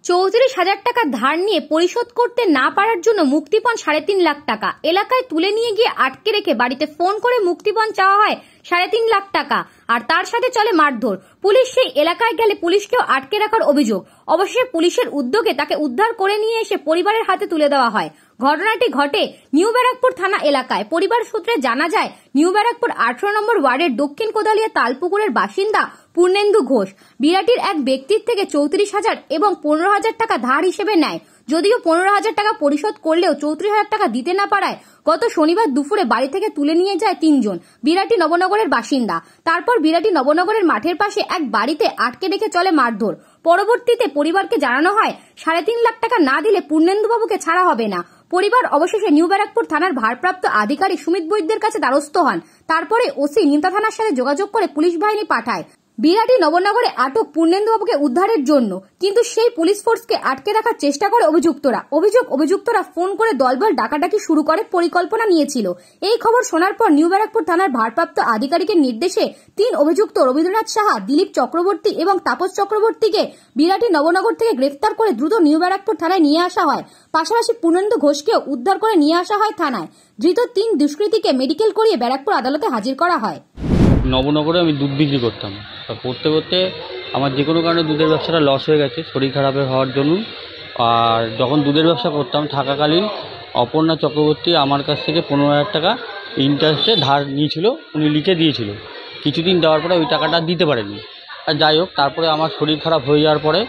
৩৪,০০০ টাকা ধার নিয়ে পরিশোধ করতে না পারার জন্য মুক্তিপণ ৩.৫ লাখ টাকা এলাকায় তুলে নিয়ে গিয়ে আটকে রেখে বাড়িতে ফোন করে মুক্তিপণ চাওয়া হয় ৩.৫ লাখ টাকা। আর তার সাথে চলে মারধর। পুলিশ সেই এলাকায় গেলে পুলিশকেও আটকে রাখার অভিযোগ। অবশেষে পুলিশের উদ্যোগে তাকে উদ্ধার করে নিয়ে এসে পরিবারের হাতে তুলে দেওয়া হয়। ঘটনাটি ঘটে নিউ ব্যারাকপুর থানা এলাকায়। পরিবার সূত্রে জানা যায়, নিউ ব্যারাকপুর ১৮ নম্বর ওয়ার্ডের দক্ষিণ কোদালিয়া তালপুকুরের বাসিন্দা পূর্ণেন্দু ঘোষ বিরাটির এক ব্যক্তির থেকে ৩৪,০০০ এবং ১৫,০০০ টাকা ধার হিসেবে নেয়। যদিও ১৫,০০০ টাকা পরিশোধ করলেও ৩৪,০০০ টাকা দিতে না পারায় গত শনিবার দুপুরে বাড়ি থেকে তুলে নিয়ে যায় তিনজন বিরাটি নবনগরের বাসিন্দা। তারপর বিরাটি নবনগরের মাঠের পাশে এক বাড়িতে আটকে রেখে চলে মারধর। পরবর্তীতে পরিবারকে জানানো হয় ৩.৫ লাখ টাকা না দিলে পূর্ণেন্দুবাবুকে ছাড়া হবে না। পরিবার অবশেষে নিউ ব্যারাকপুর থানার ভারপ্রাপ্ত আধিকারিক সুমিত বৈদ্যের কাছে দ্বারস্থ হন। তারপরে ওসি নিমতা থানার সাথে যোগাযোগ করে পুলিশ বাহিনী পাঠায় বিরাটি নবনগরে আটক পূর্ণেন্দুবাবুকে উদ্ধারের জন্য। কিন্তু সেই পুলিশ ফোর্সকে আটকে রাখার চেষ্টা করে অভিযুক্তরা ফোন করে দলবল ডাকাডাকি শুরু করে পরিকল্পনা নিয়েছিল। এই খবর শোনার পর নিউ ব্যারাকপুর থানার ভারপ্রাপ্ত আধিকারিকের নির্দেশে ৩ অভিযুক্ত রবীন্দ্রনাথ সাহা, দিলীপ চক্রবর্তী এবং তাপস চক্রবর্তীকে বিরাটি নবনগর থেকে গ্রেফতার করে দ্রুত নিউ ব্যারাকপুর থানায় নিয়ে আসা হয়। পাশাপাশি পূর্ণেন্দু ঘোষকেও উদ্ধার করে নিয়ে আসা হয় থানায়। ধৃত ৩ দুষ্কৃতীকে মেডিকেল করিয়ে ব্যারাকপুর আদালতে হাজির করা হয়। নবনগরে আমি দুধ বিক্রি করতাম। করতে করতে আমার যে কোনো কারণে দুধের ব্যবসাটা লস হয়ে গেছে শরীর খারাপের হওয়ার জন্য। আর যখন দুধের ব্যবসা করতাম থাকাকালীন অপর্ণা চক্রবর্তী আমার কাছ থেকে ১৫,০০০ টাকা ইন্টারেস্টে ধার নিয়েছিল, উনি লিখে দিয়েছিল। কিছুদিন দেওয়ার পরে ওই টাকাটা দিতে পারেনি। আর যাই হোক, তারপরে আমার শরীর খারাপ হয়ে যাওয়ার পরে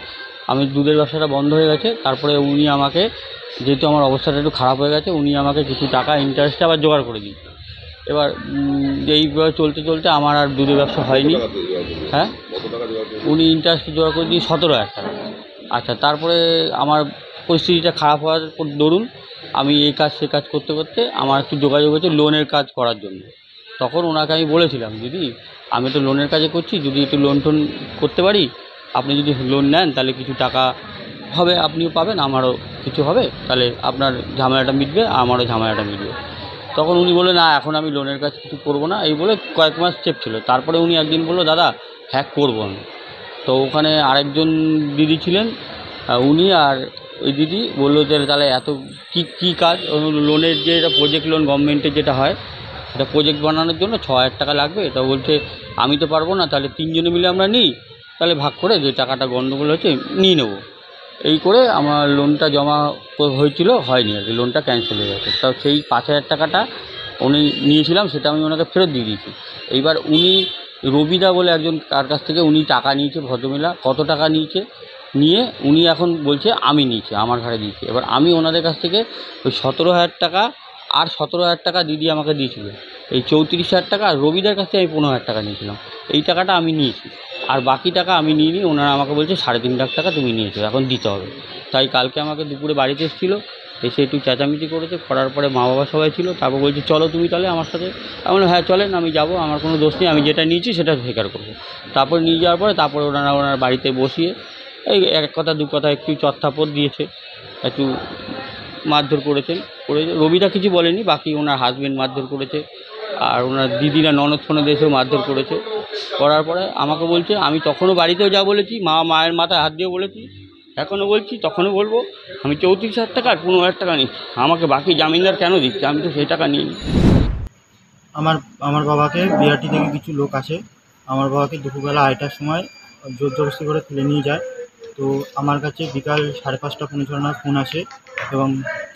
আমি দুধের ব্যবসাটা বন্ধ হয়ে গেছে। তারপরে উনি আমাকে, যেহেতু আমার অবস্থাটা একটু খারাপ হয়ে গেছে, উনি আমাকে কিছু টাকা ইন্টারেস্টে আবার জোগাড় করে দিই। এবার এইভাবে চলতে চলতে আমার আর দুধের ব্যবসা হয়নি। হ্যাঁ, উনি ইন্টারেস্ট জোগাড় করে দিই ১৭,০০০ টাকা। আচ্ছা, তারপরে আমার পরিস্থিতিটা খারাপ হওয়ার দরুন আমি এই কাজ সে কাজ করতে করতে আমার একটু যোগাযোগ হয়েছে লোনের কাজ করার জন্য। তখন ওনাকে আমি বলেছিলাম, দিদি আমি তো লোনের কাজে করছি, যদি একটু লোন টোন করতে পারি, আপনি যদি লোন নেন তাহলে কিছু টাকা হবে, আপনিও পাবেন, আমারও কিছু হবে, তাহলে আপনার ঝামেলাটা মিটবে, আমারও ঝামেলাটা মিটবে। তখন উনি বললেন, না এখন আমি লোনের কাজ কিছু করবো না, এই বলে কয়েক মাস চেপ ছিল। তারপরে উনি একদিন বললো, দাদা হ্যাঁ করবো আমি। তো ওখানে আরেকজন দিদি ছিলেন, উনি আর ওই দিদি বললো যে তাহলে এত কী কাজ, লোনের যে এটা প্রজেক্ট লোন গভর্নমেন্টের যেটা হয়, এটা প্রজেক্ট বানানোর জন্য ৬,০০০ টাকা লাগবে। এটা বলছে আমি তো পারবো না, তাহলে ৩ জনে মিলে আমরা নিই, তাহলে ভাগ করে যে টাকাটা গণ্ডগোল হয়েছে নিয়ে নেবো। এই করে আমার লোনটা জমা হয়েছিল, হয়নি আর কি, লোনটা ক্যান্সেল হয়ে গেছে। তা সেই ৫,০০০ টাকাটা উনি নিয়েছিলাম, সেটা আমি ওনাকে ফেরত দিয়ে দিয়েছি। এইবার উনি রবিদা বলে একজন কার কাছ থেকে উনি টাকা নিয়েছে, ভদ্রমহিলা, কত টাকা নিয়ে উনি এখন বলছে আমি নিয়েছি, আমার ঘাড়ে দিয়েছি। এবার আমি ওনাদের কাছ থেকে ওই ১৭,০০০ টাকা আর ১৭,০০০ টাকা দিদি আমাকে দিয়েছিল, এই ৩৪,০০০ টাকা। আর রবিদার কাছ থেকে আমি ১৫,০০০ টাকা নিয়েছিলাম। এই টাকাটা আমি নিয়েছি, আর বাকি টাকা আমি নিইনি। ওনারা আমাকে বলছে ৩.৫ লাখ টাকা তুমি নিয়েছো, এখন দিতে হবে। তাই কালকে আমাকে দুপুরে বাড়িতে এসেছিলো, এসে একটু চেঁচামেচি করেছে, করার পরে মা বাবা সবাই ছিল। তারপর বলছে চলো তুমি তাহলে আমার সাথে। আমি বললাম হ্যাঁ চলেন, আমি যাবো, আমার কোনো দোষ নেই, আমি যেটা নিয়েছি সেটা স্বীকার করবো। তারপর নিয়ে যাওয়ার পরে তারপরে ওনার বাড়িতে বসিয়ে এই এক কথা দু কথা একটু চত্থাপট দিয়েছে, একটু মারধর করেছেন। রবিদা কিছু বলেনি, বাকি ওনার হাজবেন্ড মারধর করেছে, আর ওনার দিদিরা ননদ ফনদ এসেও মারধর করেছে। করার পরে আমাকে বলছে, আমি তখনও বাড়িতেও যা বলেছি, মায়ের মাথায় হাত দিয়ে বলেছি, এখনও বলছি, তখনও বলবো, আমি ৩৪,০০০ টাকা আর ১৫,০০০ টাকা নিচ্ছি, আমাকে বাকি জামিনদার কেন দিচ্ছে, আমি তো সেই টাকা নিয়ে নিই। আমার বাবাকে বিআরটি থেকে কিছু লোক আছে, আমার বাবাকে দুপুরবেলা ২:৩০টার সময় জোর জবরদস্তি করে তুলে নিয়ে যায়। তো আমার কাছে বিকাল ৫:৩০ পৌনে ৬ নাগাদ ফোন আসে এবং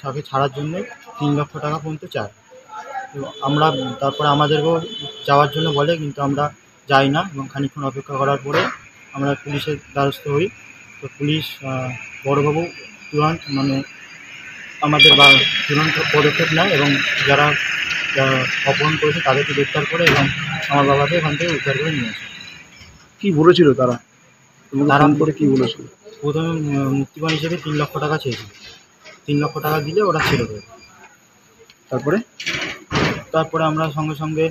তাকে ছাড়ার জন্য ৩ লক্ষ টাকা পর্যন্ত চায়। তো আমরা তারপরে আমাদেরকেও যাওয়ার জন্য বলে, কিন্তু আমরা যাই না এবং খানিকক্ষণ অপেক্ষা করার পরে আমরা পুলিশের দ্বারস্থ হই। তো পুলিশ বড়োবাবু তুরন্ত আমাদের তুরন্ত পদক্ষেপ নেয় এবং যারা অপহরণ করেছে তাদেরকে গ্রেপ্তার করে এবং আমার বাবাকে এখান থেকে উদ্ধার করে নিয়ে আসে। কী বলেছিল তারা করে কী বলেছিল? প্রথমে মুক্তিপণ হিসেবে ৩ লক্ষ টাকা চেয়েছিল। ৩ লক্ষ টাকা দিলে ওরা ছেড়ে দেবে। তারপরে আমরা সঙ্গে সঙ্গে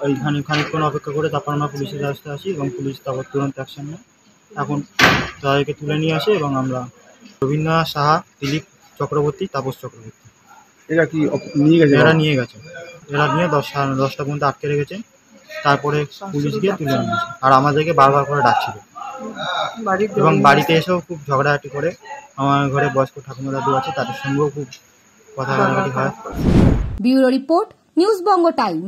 ওইখানে খানিকক্ষণ অপেক্ষা করে তারপর আমরা পুলিশের রাস্তায় আসি এবং পুলিশ তারপর তুরন্ত অ্যাকশন নেয়। এখন তাদেরকে তুলে নিয়ে আসে এবং আমরা রবীন্দ্রনাথ সাহা, দিলীপ চক্রবর্তী, তাপস চক্রবর্তী এরা কি নিয়ে গেছে? এরা নিয়ে 10:30 পর্যন্ত আটকে রেখেছে। তারপরে পুলিশ গিয়ে তুলে নিয়ে আসে, আর আমাদেরকে বারবার করে ডাকছিল। এবং বাড়িতে এসেও খুব ঝগড়াঝাটি করে। আমার ঘরে বয়স্ক ঠাকুমা দাদু আছে, তাদের সঙ্গেও খুব কথা কাটাকাটি হয়। ব্যুরো রিপোর্ট, নিউজ বঙ্গ টাইম।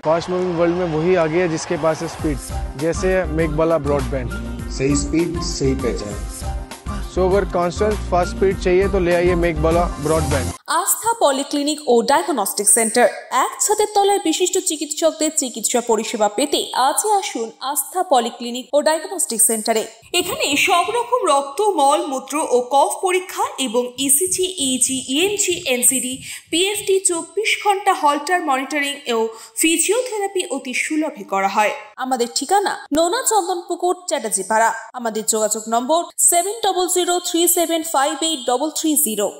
फास्ट मूविंग वर्ल्ड में वही आगे है जिसके पास है स्पीड, जैसे मेघबाला ब्रॉडबैंड। सही स्पीड सही पहचान। सो अगर कांस्टेंट फास्ट स्पीड चाहिए तो ले आइए मेघबाला ब्रॉडबैंड। আস্থা পলিক্লিনিক ও ডায়াগনস্টিক সেন্টার, এক ছাদের তলায় বিশিষ্ট চিকিৎসকদের চিকিৎসা পরিষেবা পেতে আজই আসুন আস্থা পলিক্লিনিক ও ডায়াগনস্টিক সেন্টারে। এখানে সব রকম রক্ত, মল, মূত্র ও কফ পরীক্ষা এবং ECG, easy, ENG, NCD, PFT 24 ঘন্টা হল্টার মনিটরিং ও ফিজিওথেরাপি অতি সুলভে করা হয়। আমাদের ঠিকানা নোনা চন্দনপুকুর, চ্যাটার্জিপাড়া। আমাদের যোগাযোগ নম্বর 7003758330।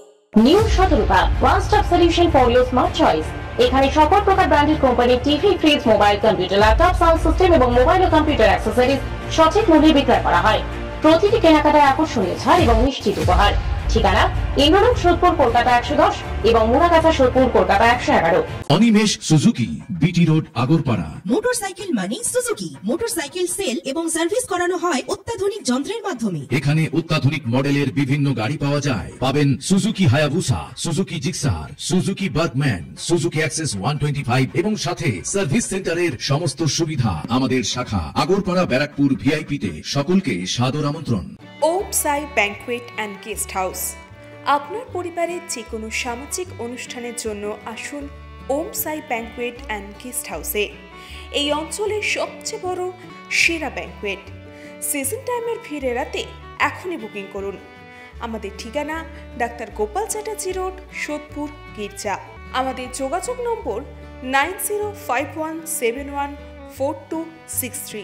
New Shatarupa, one stop solution for your smart choice. এখানে সকল প্রকার ব্র্যান্ডেড কোম্পানির TV, fridge, mobile, computer, laptop, sound system এবং মোবাইল ও কম্পিউটার অ্যাক্সেসরিজ সঠিক মূল্যে বিক্রয় করা হয়। প্রতিটি কেনাকাটায় আকর্ষণীয় ছাড় এবং নিশ্চিত উপহার। ঠিকানা ইন্দ্রলোক, সোদপুর, কলকাতা 110 এবং Muragachha, Sodepur, Kolkata 111। Animesh Suzuki, BT road, Agarpara. Motorcycle মানে সুজুকি। মোটরসাইকেল সেল এবং সার্ভিস করানো হয় অত্যাধুনিক যন্ত্রের মাধ্যমে। এখানে অত্যাধুনিক মডেলের বিভিন্ন গাড়ি পাওয়া যায়। পাবেন Suzuki Hayabusa, Suzuki Gixxer, Suzuki Bergman, Suzuki access 125 এবং সাথে সার্ভিস সেন্টারের সমস্ত সুবিধা। আমাদের শাখা আগরপাড়া, ব্যারাকপুর ভিআইপি তে। সকলকে সাদর আমন্ত্রণ। ওম সাই ব্যাংকুয়েট অ্যান্ড গেস্ট হাউস। আপনার পরিবারের যে কোনো সামাজিক অনুষ্ঠানের জন্য আসুন ওম সাই ব্যাংকুয়েট অ্যান্ড গেস্ট হাউসে। এই অঞ্চলের সবচেয়ে বড় সেরা ব্যাংকুয়েট। সিজন টাইমের ভিড় এড়াতে এখনই বুকিং করুন। আমাদের ঠিকানা ডাক্তার গোপাল চ্যাটার্জি রোড, সোদপুর, গির্জা। আমাদের যোগাযোগ নম্বর 9051714263।